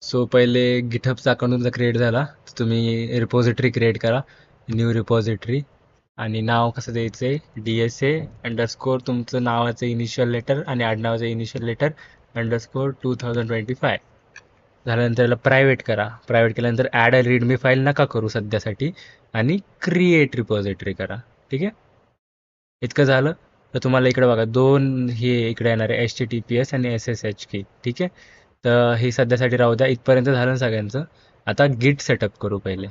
So पहिले गिटहबचा account तुमचा create झाला तर तुम्ही रिपॉझिटरी क्रिएट करा. New repository. आणि नाव कसं द्यायचं आहे, DSA_ तुमचं नावाचं इनिशियल लेटर आणि आडनावाचं इनिशियल लेटर _2025. झाल्यानंतर याला प्रायव्हेट करा. प्रायव्हेट केल्यानंतर ॲड अ रीडमी फाईल नका करू सध्यासाठी, आणि क्रिएट रिपॉझिटरी करा. ठीक आहे. इतकं झालं तर तुम्हाला इकडे बघा दोन हे इकडे येणार आहे, HTTPS आणि SSH की. ठीक आहे. तर हे सध्यासाठी राहू द्या. इथपर्यंत झालं ना सगळ्यांचं. आता गिट सेटअप करू पहिले.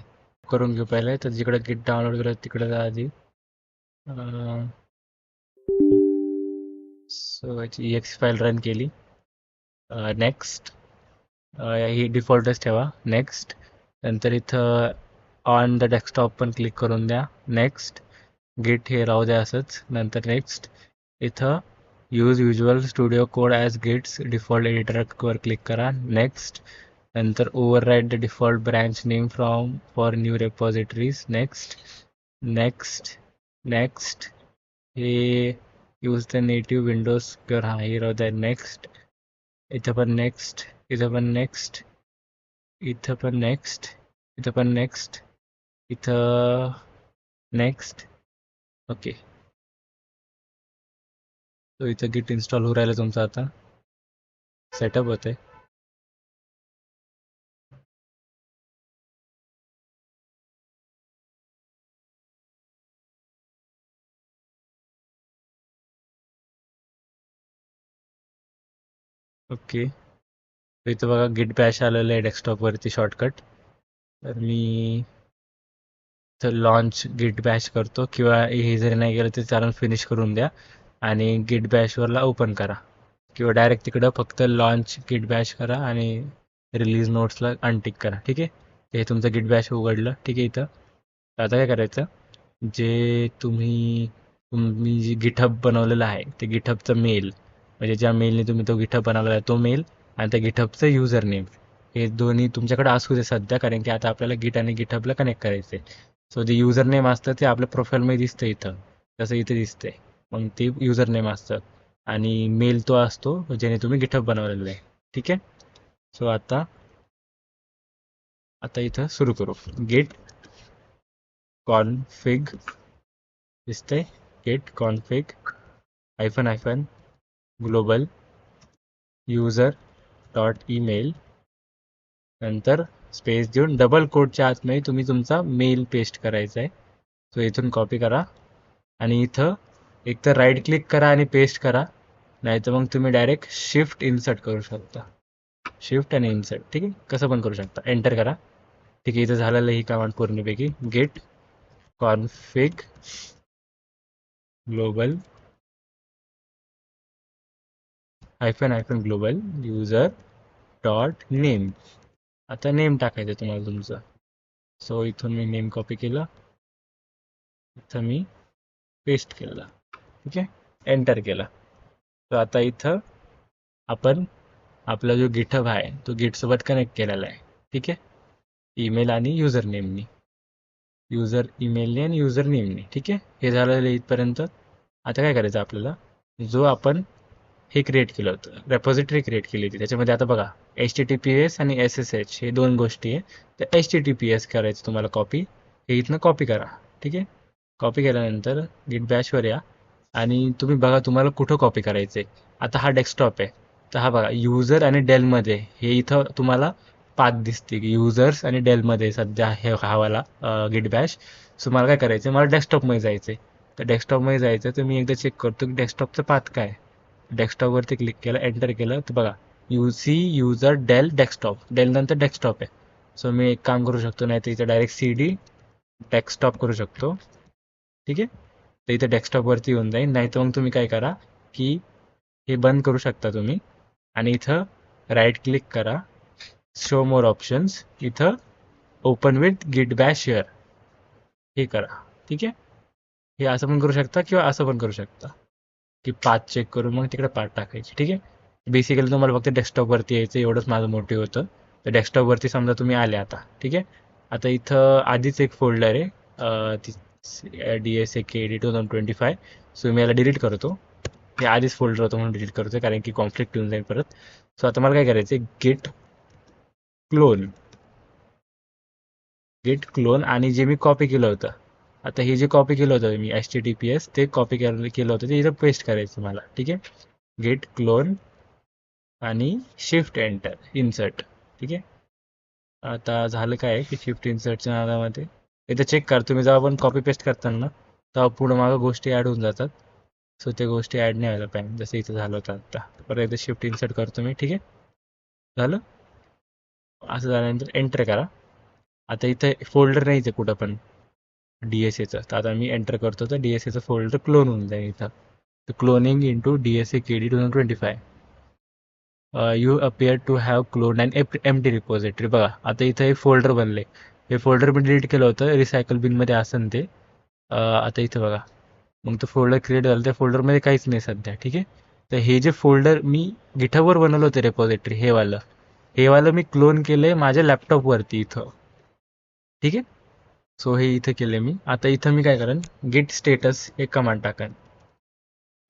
करून घेऊ पहिले. तर जिकडे गिट डाउनलोड करा तिकडे जा आधी. सो याची EXE फाईल रन केली. नेक्स्ट. ही डिफॉल्टच ठेवा. नेक्स्ट. नंतर इथं ऑन द डेस्कटॉप पण क्लिक करून द्या. नेक्स्ट. गिट हे राहू द्या असंच. नंतर नेक्स्ट. इथं use Visual Studio Code as Git's default एडिटरवर क्लिक करा. नेक्स्ट. नंतर override the default branch name from for new repositories. Next. Next. Next. हे यूज द नेटिव्ह विंडोज किंवा हा हे राहू द्या. नेक्स्ट. इथं पण नेक्स्ट. इथं पण नेक्स्ट. इथं पण नेक्स्ट. इथं पण नेक्स्ट. इथं नेक्स्ट. ओके. तो इथं गिट इन्स्टॉल होऊ राहिलं तुमचं आता. सेटअप होते. ओके. तर इथं बघा गिट बॅश आलेलं आहे डेस्कटॉपवरती शॉर्टकट. तर मी इथं लॉन्च गिट बॅश करतो, किंवा हे जरी नाही केलं तर चालून फिनिश करून द्या आणि गिट बॅशवरला ओपन करा, किंवा डायरेक्ट तिकडं फक्त लॉन्च गिट बॅश करा आणि रिलीज नोट्सला अनटिक करा. ठीक आहे. हे तुमचं गिट बॅश उघडलं. ठीक आहे. इथं आता काय करायचं, जे तुम्ही तुम्ही जी गिटहब बनवलेलं आहे ते गिटहबचं मेल, म्हणजे ज्या मेलने तुम्ही तो गिटहब बनवलेला आहे तो मेल, आणि त्या गिटहबचं युजर नेम, हे दोन्ही तुमच्याकडे असू दे सध्या, कारण की आता आपल्याला गिट आणि गिटहबला कनेक्ट करायचं आहे. सो जे युजर नेम असतं ते आपल्या प्रोफाईलमध्ये दिसतं इथं, तसं इथे दिसतंय. मग ते युजर नेम असतं आणि मेल तो असतो ज्याने तुम्ही गिटहब बनवलेलं आहे. ठीक आहे. सो आता आता इथं सुरू करू. गेट कॉन्फिग दिसतंय. Git config hyphen global user dot email, नंतर स्पेस देऊन डबल कोटच्या आतमध्ये तुम्ही तुमचा मेल पेस्ट करायचा आहे. सो इथून कॉपी करा आणि इथं एकतर राईट क्लिक करा आणि पेस्ट करा, नाहीतर मग तुम्ही डायरेक्ट शिफ्ट इन्सर्ट करू शकता. शिफ्ट आणि इन्सर्ट. ठीक आहे. कसं पण करू शकता. एंटर करा. ठीक आहे. इथं झालेलं ही कमांड पूर्णपैकी. Git config global hyphen global user dot name. आता नेम टाकायचं तुम्हाला तुमचं. सो इथून मी नेम कॉपी केलं. इथं मी पेस्ट केलं. ठीक आहे. एंटर केलं. तर आता इथं आपण आपला जो गिटहब आहे तो गिटसोबत कनेक्ट केलेला आहे. ठीक आहे. ईमेल आणि युजर नेमनी. युजर ईमेलने आणि युजर नेमने. ठीक आहे. हे झालेलं आहे इथपर्यंत. आता काय करायचं आपल्याला, जो आपण हे क्रिएट केलं होतं, रेपॉझिटरी क्रिएट केली होती, त्याच्यामध्ये आता बघा HTTPS आणि SSH हे दोन गोष्टी आहे. तर HTTPS करायचं तुम्हाला कॉपी. हे इथनं कॉपी करा. ठीक आहे. कॉपी केल्यानंतर गिट बॅशवर या आणि तुम्ही बघा तुम्हाला कुठं कॉपी करायचं आहे. आता हा डेस्कटॉप आहे. तर हा बघा युजर आणि डेलमध्ये हे इथं तुम्हाला पाथ दिसते की युजर्स आणि डेलमध्ये सध्या हे हवाला गिट बॅश. सो मला काय करायचं, मला डेस्कटॉपमध्ये जायचं आहे. तर डेस्कटॉपमध्ये जायचं तर मी एकदा चेक करतो की डेस्कटॉपचं पाथ काय. डेस्कटॉपवरती क्लिक केलं, एंटर केलं, तर बघा युजर डेल डेस्कटॉप, डेल नंतर डेस्कटॉप आहे. सो मी एक काम करू शकतो, नाही तर इथं डायरेक्ट CD डेस्कटॉप करू शकतो. ठीक आहे. तर इथं डेस्कटॉपवरती येऊन जाईल. नाही तर मग तुम्ही काय करा की हे बंद करू शकता तुम्ही आणि इथं राईट क्लिक करा, शो मोर ऑप्शन्स, इथं ओपन विथ गिट बॅश शेअर हे करा. ठीक आहे. हे असं पण करू शकता किंवा असं पण करू शकता की पाथ चेक करून मग तिकडे पाथ टाकायची. ठीक आहे. बेसिकली तुम्हाला फक्त डेस्कटॉपवरती यायचं, एवढंच माझं मोटिव्ह होतं. तर डेस्कटॉपवरती समजा तुम्ही आले आता. ठीक आहे. आता इथं आधीच एक फोल्डर आहे DSA_KD2025. सो मी याला डिलीट करतो. हे आधीच फोल्डर होतं म्हणून डिलीट करतो, कारण की कॉन्फ्लिक्ट येऊन जाईल परत. सो आता मला काय करायचं, गेट क्लोन, गेट क्लोन, आणि जे मी कॉपी केलं होतं, आता हे जे कॉपी केलं होतं मी HTTPS ते कॉपी केलं होतं ते इथं पेस्ट करायचं मला. ठीक आहे, गेट क्लोन आणि शिफ्ट एंटर इन्सर्ट. ठीक आहे, आता झालं काय की शिफ्ट इन्सर्टच्या नादामध्ये इथं चेक कर तुम्ही, जेव्हा आपण कॉपी पेस्ट करताना तेव्हा पुढं मागं गोष्टी ॲड होऊन जातात. सो ते गोष्टी ॲड नाही व्हायला पाहिजे, जसं इथं झालं होतं आता. परत एकदा शिफ्ट इन्सर्ट करतो मी. ठीक आहे, झालं. असं झाल्यानंतर एंटर करा. आता इथं फोल्डर नाहीच आहे कुठं पण DSAचं, तर आता मी एंटर करतो तर DSAचं फोल्डर क्लोन होऊन जाईल इथं. Cloning into DSA KD 2025. You appear to have clone and empty repository. बघा आता इथं एक फोल्डर बनले, हे फोल्डर मी डिलीट केलं होतं रिसायकल बिनमध्ये असन ते. आता इथं बघा, मग तो फोल्डर क्रिएट झाला, त्या फोल्डरमध्ये काहीच नाही सध्या. ठीक आहे, तर हे जे फोल्डर मी गिटहबवर बनवलं होतं रेपॉझिटरी, हे वालं मी क्लोन केलंय माझ्या लॅपटॉपवरती इथं. ठीक आहे, सो हे इथं केले मी. आता इथं मी काय करेन, गिट स्टेटस एक कमांड टाकेन.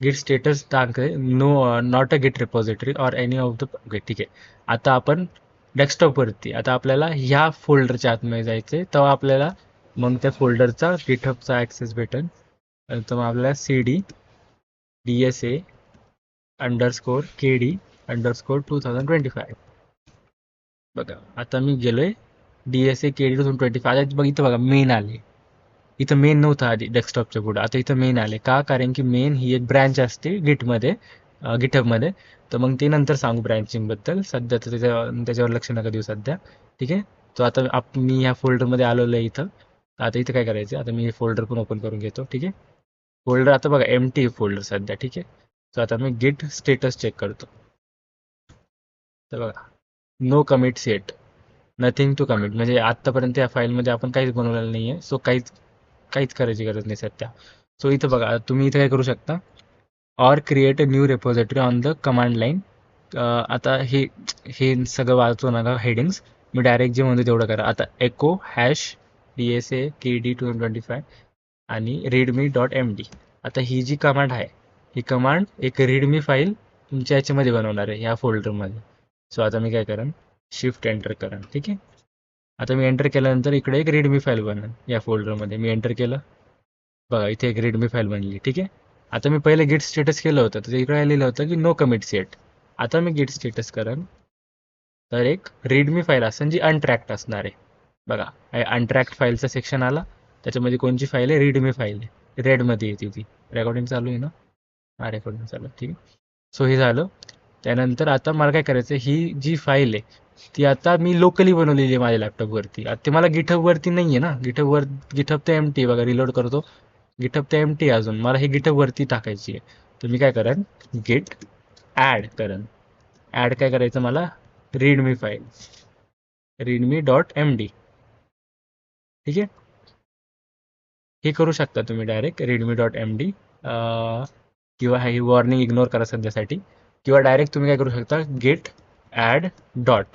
गिट स्टेटस टाकले नो, नॉट अ गिट repository or any of the. Okay, ठीक आहे. आता आपण डेस्कटॉपवरती, आता आपल्याला ह्या फोल्डरच्या आतमध्ये जायचंय, तेव्हा आपल्याला मग त्या फोल्डरचा गिटहबचा ॲक्सेस भेटेल. तर मग आपल्याला CD DSA _KD_2025. बघा आता मी गेलोय DSA KD 2025. आता बघ इथं बघा मेन आले, इथं मेन नव्हतं आधी डेस्कटॉपच्या पुढे, आता इथं मेन आले का, कारण की मेन ही एक ब्रँच असते गिटमध्ये, गिटहबमध्ये. तर मग ते नंतर सांगू ब्रँचिंग बद्दल, सध्या तर त्याच्यावर लक्ष नका देऊ सध्या. ठीक आहे, तो आता मी ह्या फोल्डरमध्ये आलेलो आहे इथं. आता इथं काय करायचं, आता मी हे फोल्डर पण ओपन करून घेतो. ठीक आहे, फोल्डर आता बघा एम्प्टी फोल्डर सध्या. ठीक आहे, तर आता मी गिट स्टेटस चेक करतो. तर बघा no commit set, nothing to commit, म्हणजे आत्तापर्यंत या फाईलमध्ये आपण काहीच बनवलेलं नाही आहे. सो काहीच काहीच करायची गरज नाही सध्या. सो इथं बघा तुम्ही इथं काय करू शकता, or create a new repository on the command line. आता हे हे सगळं वाचू नका हेडिंग्स, मी डायरेक्ट जे म्हणतो तेवढं करा. आता एको हॅश DSA KD 2025 आणि readme.md. आता ही जी कमांड आहे, ही कमांड एक रीडमी फाईल तुमच्या याच्यामध्ये बनवणार आहे, ह्या फोल्डरमध्ये. सो आता मी काय करेन, शिफ्ट एंटर करेन. ठीक आहे, आता मी एंटर केल्यानंतर इकडे एक रीडमी फाईल बनन या फोल्डरमध्ये. मी एंटर केलं, बघा इथे एक रीडमी फाईल बनली. ठीक आहे, आता मी पहिले गेट स्टेटस केलं होतं तर इकडे लिहिलं होतं की नो कमिट सेट. आता मी गेट स्टेटस करेन तर एक रीडमी फाईल असेल जी अनट्रॅक्ट असणार आहे. बघा अनट्रॅक्ट फाईलचा सेक्शन आला, त्याच्यामध्ये कोणची फाईल आहे, रीडमी फाईल आहे, रेडमध्ये येते ती. रेकॉर्डिंग चालू आहे ना, हा रेकॉर्डिंग चालू आहे. ठीक आहे, सो हे झालं. त्यानंतर आता मला काय करायचं, ही जी फाईल आहे ती आता मी लोकली बनवलेली आहे माझ्या लॅपटॉपवरती. आता ते मला गिटहबवरती नाही आहे ना, गिटहब तर एम्प्टी बघा, रिलोड करतो, गिटहब तर एम्प्टी अजून, मला हे गिटहबवरती टाकायची आहे. तर मी काय करेन, गिट ॲड करेन. ॲड काय करायचं मला, रीडमी फाईल readme.md. ठीक आहे, हे करू शकता तुम्ही डायरेक्ट readme.md, किंवा ही वॉर्निंग इग्नोर करा सध्यासाठी. किंवा डायरेक्ट तुम्ही काय करू शकता, गेट ॲड डॉट.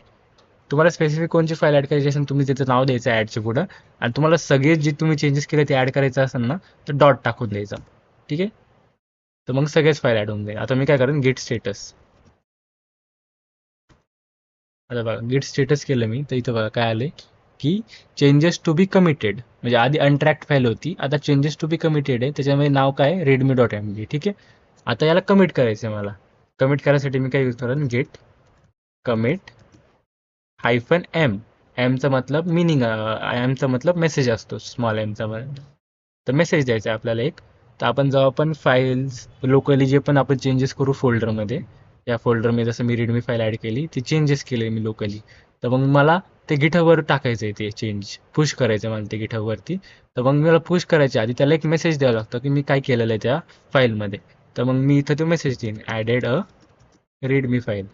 तुम्हाला स्पेसिफिक कोणची फाईल ॲड करायची असेल तुम्ही त्याचं नाव द्यायचं ॲडच्या पुढं, आणि तुम्हाला सगळे जे तुम्ही चेंजेस केले ते ॲड करायचं असेल ना तर डॉट टाकून द्यायचा. ठीक आहे, तर मग सगळेच फाईल ॲड होऊन जाईल. आता मी काय करेन, गेट स्टेटस. आता बघा गेट स्टेटस केलं मी, तर इथं बघा काय आले की चेंजेस टू बी कमिटेड, म्हणजे आधी अनट्रॅक्ट फाईल होती, आता चेंजेस टू बी कमिटेड आहे, त्याच्यामध्ये नाव काय, readme.md. ठीक आहे, आता याला कमिट करायचं आहे मला. कमिट करायसाठी मी काय यूज करेन, गेट कमिट -m. एमचा मतलब मिनिंग, एमचा मतलब मेसेज असतो, स्मॉल एमचा. तर मेसेज द्यायचा आहे आपल्याला एक. तर आपण जेव्हा आपण फाईल्स लोकली जे पण आपण चेंजेस करू फोल्डरमध्ये, या फोल्डरमध्ये जसं मी रीडमी फाईल ॲड केली, ती चेंजेस केले मी लोकली, तर मग मला ते गिटहबवर टाकायचं आहे, ते चेंज पुश करायचं आहे मला ते गिटहबवरती. तर मग मला पुश करायच्या आधी त्याला एक मेसेज द्यावा लागतो की मी काय केलेलं आहे त्या फाईलमध्ये. तर मग मी इथं तो मेसेज देईन, ॲडेड अ रीडमी फाईल.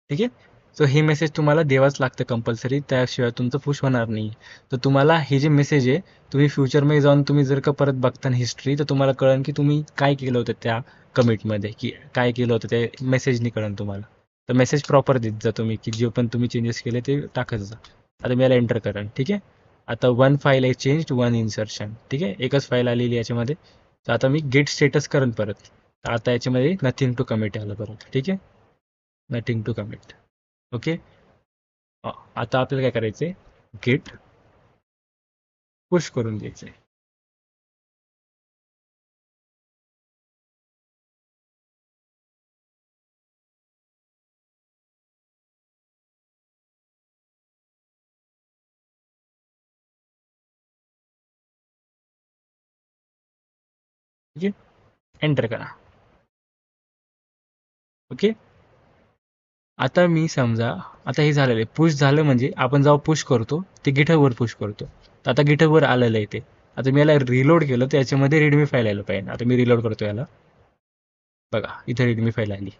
ठीक आहे, सो हे मेसेज तुम्हाला द्यावाच लागतं कंपल्सरी, त्याशिवाय तुमचं पुश होणार नाही. तर तुम्हाला हे जे मेसेज आहे, तुम्ही फ्युचरमध्ये जाऊन तुम्ही जर का परत बघता हिस्ट्री, तर तुम्हाला कळेल की तुम्ही काय केलं होतं त्या कमिटमध्ये, की काय केलं होतं ते मेसेजनी कळेल तुम्हाला. तर मेसेज प्रॉपर देत जा तुम्ही, की जे पण तुम्ही चेंजेस केले ते टाकत जा. आता मी याला एंटर करेन. ठीक आहे, आता वन फाईल आहे चेंज, वन इन्सर्शन. ठीक आहे, एकच फाईल आलेली याच्यामध्ये. तर आता मी गेट स्टेटस करेन परत. तर आता याच्यामध्ये नथिंग टू कमिट आलं परत. ठीक आहे, नथिंग टू कमिट. ओके, आता आपल्याला काय करायचंय, गेट पुश करून द्यायचंय. ठीक आहे, एंटर करा. ओके. आता मी समजा, आता हे झालेलं आहे, पुश झालं म्हणजे आपण जेव्हा पुश करतो ते गिटहबवर पुश करतो. तर आता गिटहबवर आलेलं आहे ते. आता मी याला रिलोड केलं तर याच्यामध्ये रीडमी फाईल यायला पाहिजे. आता मी रिलोड करतो याला, बघा इथे रीडमी फाईल आली.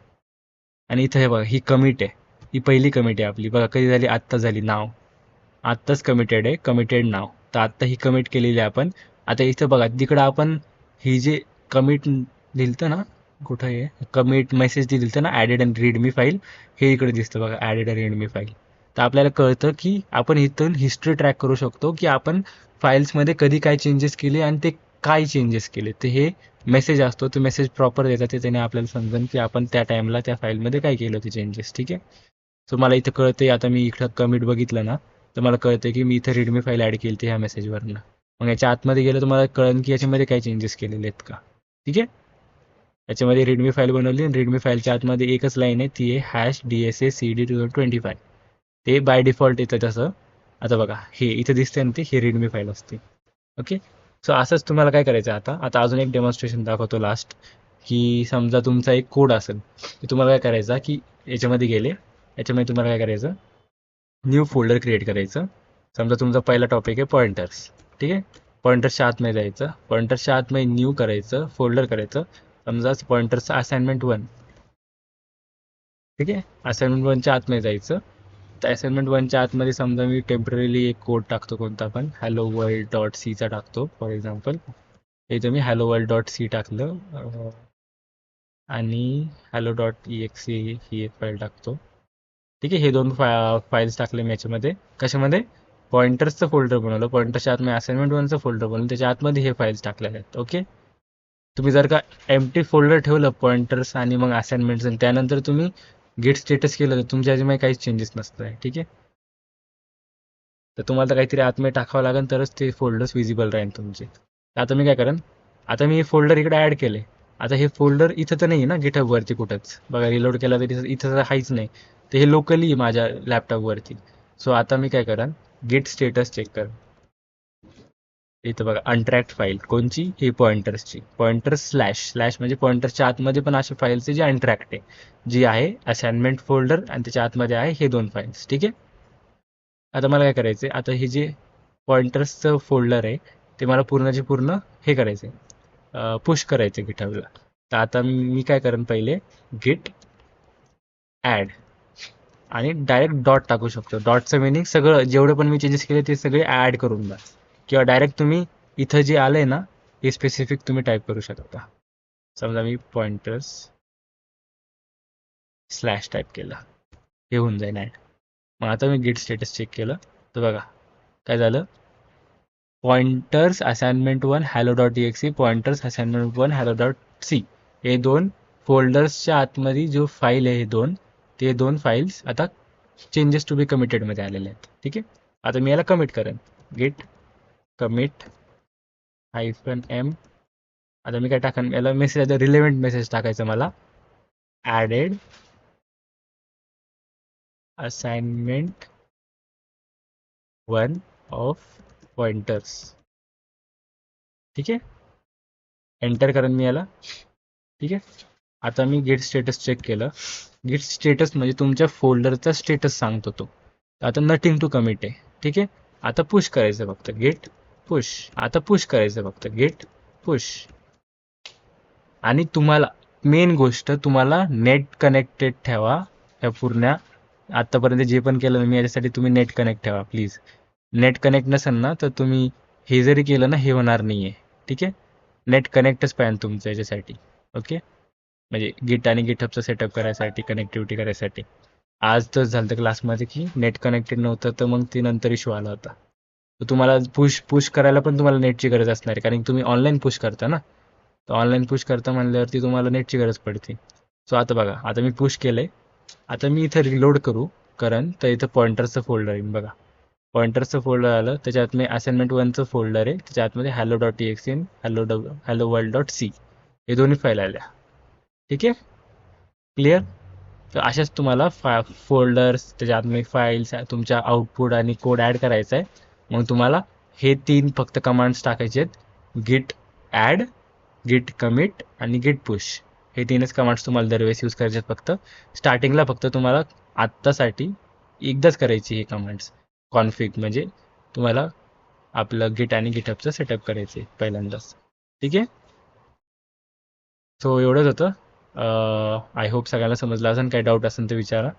आणि इथं हे बघा, ही कमिट आहे, ही पहिली कमिट आहे आपली. बघा कधी झाली, आत्ता झाली. नाव आत्ताच कमिटेड आहे, कमिटेड नाव. तर आत्ता ही कमिट केलेली आहे आपण. आता इथं बघा, तिकडं आपण ही जे कमिट दिलतं ना, कुठं आहे कमिट मेसेज दिलतं ना, ॲडेड अँड रीडमी फाईल, हे इकडे दिसतं बघा, ॲडेड अँड रीडमी फाईल. तर आपल्याला कळतं की आपण इथून हिस्ट्री ट्रॅक करू शकतो की आपण फाईल्समध्ये कधी काय चेंजेस केले आणि ते काय चेंजेस केले. तर हे मेसेज असतो, तो मेसेज प्रॉपर देतात, ते त्याने आपल्याला समजेल की आपण त्या टाईमला त्या फाईलमध्ये काय केलं ते चेंजेस. ठीक आहे. सो मला इथं कळतंय, आता मी इकडं कमिट बघितलं ना, तर मला कळतंय की मी इथं रीडमी फाईल ॲड केली ह्या मेसेजवरनं. मग याच्या आतमध्ये गेलं तर मला कळेल की याच्यामध्ये काय चेंजेस केलेले आहेत का. ठीक आहे. याच्यामध्ये रीडमी फाईल बनवली आणि रीडमी फाईलच्या आतमध्ये एकच लाईन आहे, ती आहे #DSA CD2025. ते बाय डिफॉल्ट येतं तसं. आता बघा हे इथे दिसतंय ना, ते हे रीडमी फाईल असते. ओके. सो असंच तुम्हाला काय करायचं आहे. आता अजून एक डेमॉन्स्ट्रेशन दाखवतो लास्ट, की समजा तुमचा एक कोड असेल, तर तुम्हाला काय करायचा की याच्यामध्ये गेले, याच्यामध्ये तुम्हाला काय करायचं, न्यू फोल्डर क्रिएट करायचं. समजा तुमचा पहिला टॉपिक आहे पॉइंटर्स. ठीक आहे. पॉइंटर्सच्या आतमध्ये जायचं, पॉइंटर्सच्या आतमध्ये न्यू करायचं, फोल्डर करायचं. समजा पॉइंटर्सचा असाइनमेंट 1. ठीक आहे. असाइनमेंट 1च्या आतमध्ये जायचं. तर असाइनमेंट 1च्या आतमध्ये समजा मी टेम्पररीली एक कोड टाकतो, कोणता पण हॅलो वर्ल्ड डॉट सीचा टाकतो फॉर एक्झाम्पल. इथं मी हॅलो वर्ल्ड डॉट सी टाकलं, आणि हॅलो डॉट EXE ही एक फाईल टाकतो. ठीक आहे. हे दोन फाईल्स टाकले मी याच्यामध्ये. कशामध्ये, पॉइंटर्सचं फोल्डर बनवलं, पॉइंटर्सच्या आतमध्ये असाइनमेंट 1चं फोल्डर बनवलं, त्याच्या आतमध्ये हे फाईल्स टाकलेले आहेत. ओके. तुम्ही जर का एम्प्टी फोल्डर ठेवलं पॉइंटर्स आणि मग असाइनमेंट्स, आणि त्यानंतर तुम्ही गेट स्टेटस केलं, तर तुमच्या याच्यामध्ये काहीच चेंजेस नसतं आहे. ठीक आहे. तर तुम्हाला तर काहीतरी आतमध्ये टाकावं लागेल, तरच ते फोल्डर्स विजिबल राहील तुमचे. तर आता मी काय करेन, आता मी हे फोल्डर इकडे ॲड केले. आता हे फोल्डर इथं तर नाही आहे ना गिटहबवरती कुठंच, बघा रिलोड केला तरी इथं तर काहीच नाही. तर हे लोकली माझ्या लॅपटॉपवरती. सो आता मी काय करेन, गेट स्टेटस चेक कर. इथं बघा अनट्रॅक्ट फाईल कोणची, ही पॉइंटर्सची. पॉइंटर्स स्लॅश स्लॅश म्हणजे पॉइंटर्सच्या आतमध्ये पण असे फाईल्स आहे जे अनट्रॅक्ट आहे, जी आहे असाइनमेंट फोल्डर, आणि त्याच्या आतमध्ये आहे हे दोन फाईल्स. ठीक आहे. आता मला काय करायचं आहे, आता हे जे पॉइंटर्सचं फोल्डर आहे ते मला पूर्णचे पूर्ण हे करायचं आहे, पुश करायचं आहे गिटहबला. तर आता मी काय करेन, पहिले गिट ॲड आणि डायरेक्ट डॉट टाकू शकतो. डॉटचं मिनिंग सगळं जेवढे पण मी चेंजेस केले ते सगळे ॲड करून द्या, किंवा डायरेक्ट तुम्ही इथं जे आलंय ना हे स्पेसिफिक तुम्ही टाईप करू शकता. समजा मी पॉइंटर्स स्लॅश टाईप केलं, हे होऊन जाईल ॲड. मग आता मी गिट स्टेटस चेक केलं, तर बघा काय झालं, pointers assignment 1 hello dot EXE, pointers assignment 1 hello dot C, हे दोन फोल्डर्सच्या आतमध्ये जो फाईल आहे, ते दोन फाईल्स आता चेंजेस टू बी कमिटेडमध्ये आलेले आहेत. ठीक आहे. आता मी याला कमिट करेन, गेट कमिट -m. आता मी काय टाकेन, याला मेसेज, रिलेव्हंट मेसेज टाकायचं मला, ॲडेड असाइनमेंट 1 ऑफ पॉइंटर्स. ठीक आहे. एंटर करेन मी याला. ठीक आहे. आता मी गेट स्टेटस चेक केलं. गेट स्टेटस म्हणजे तुमच्या फोल्डरचा स्टेटस सांगतो तो. आता नथिंग टू कमिट आहे. ठीक आहे. आता पुश करायचं फक्त, गेट पुश. आता पुश करायचं फक्त, गेट पुश. आणि तुम्हाला मेन गोष्ट, तुम्हाला नेट कनेक्टेड ठेवा. ह्या पूर्ण आत्तापर्यंत जे पण केलं मी याच्यासाठी तुम्ही नेट कनेक्ट ठेवा प्लीज. नेट कनेक्ट नसेल ना तर तुम्ही हे जरी केलं ना हे होणार नाही आहे. ठीक आहे. नेट कनेक्टच पाहिजे तुमचं याच्यासाठी. ओके. म्हणजे गिट आणि गिटहबचं सेटअप करायसाठी, कनेक्टिव्हिटी करायसाठी. आज तर झालं तर क्लासमध्ये की नेट कनेक्टेड नव्हतं, तर मग ते नंतर इश्यू आला होता. तर तुम्हाला पुश करायला पण तुम्हाला नेटची गरज असणार आहे, कारण तुम्ही ऑनलाईन पुश करता ना. तर ऑनलाईन पुश करता म्हणल्यावरती तुम्हाला नेटची गरज पडते. सो आता बघा, आता मी पुश केलंय. आता मी इथं रिलोड करू, करन तर इथं पॉइंटरचं फोल्डर येईल बघा. पॉइंटरचं फोल्डर आलं, त्याच्या आतमध्ये असाइनमेंट 1चं फोल्डर आहे, त्याच्या आतमध्ये hello.txt आणि hello world.c हे दोन्ही फाईल आल्या. ठीक आहे, क्लिअर. तर अशाच तुम्हाला फोल्डर्स, त्याच्या आतमध्ये फाईल्स, तुमच्या आउटपुट आणि कोड ॲड करायचा आहे. मग तुम्हाला हे 3 फक्त कमांड्स टाकायचे आहेत, गिट ॲड, गिट कमिट आणि गिट पुश. हे 3च कमांड्स तुम्हाला दरवेळेस यूज करायचे आहेत. फक्त स्टार्टिंगला फक्त तुम्हाला आत्तासाठी एकदाच करायची हे कमांड्स. कॉन्फिग म्हणजे तुम्हाला आपलं गिट आणि गिटहबचं सेटअप करायचं आहे पहिल्यांदाच. ठीक आहे, सो एवढंच होतं. आय होप सगळ्यांना समजलं असेल. काही डाऊट असेल तर विचारा.